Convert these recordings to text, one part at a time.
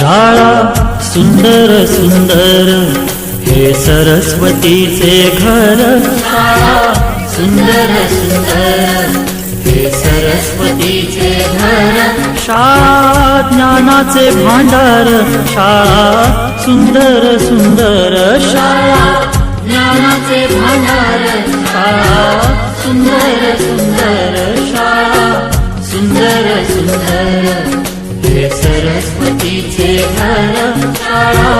शाळा सुंदर सुंदर हे सरस्वतीचे घर। शाळा सुंदर सुंदर हे सरस्वतीचे घर। शाळा ज्ञानाचे भांडार। शाळा सुंदर सुंदर शाळा ज्ञानाचे भांडार। शाळा सुंदर सुंदर शाळा सुंदर सुंदर हे सरस्वतीचे घर। शाळा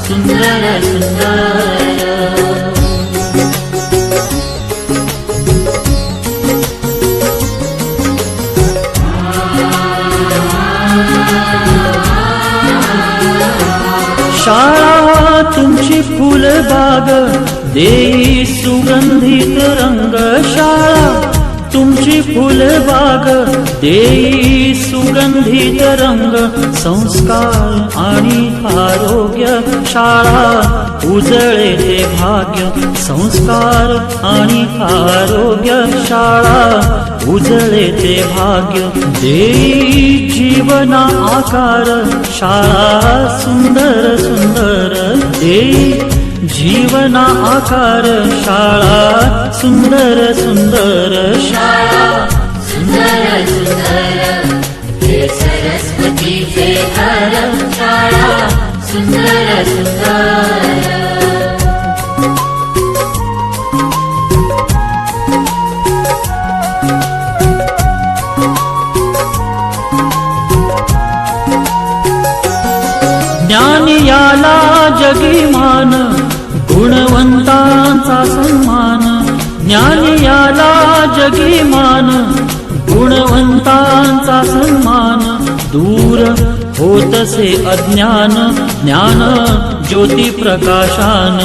सुंदर सुंदर। शाळा तुमची फुलबाग देई सुगंधित रंग। शाळा तुमची फुलबाग देई सुगंधित रंग। संस्कार आणि आरोग्य शाळा उजळे ते भाग्य। संस्कार आणि आरोग्य शाळा उजळे ते भाग्य। देई जीवना आकार शाळा सुंदर सुंदर देई जीवना आकार। शाळा सुंदर सुंदर शाळा सुंदर सुंदर हे सरस्वतीचे घर। शाळा सुंदर सुंदर। ज्ञान याला जगी मान गुणवंतांचा सन्मान। ज्ञान याला जगी मान गुणवंतांचा सन्मान। दूर होतसे अज्ञान ज्ञान ज्योती प्रकाशान।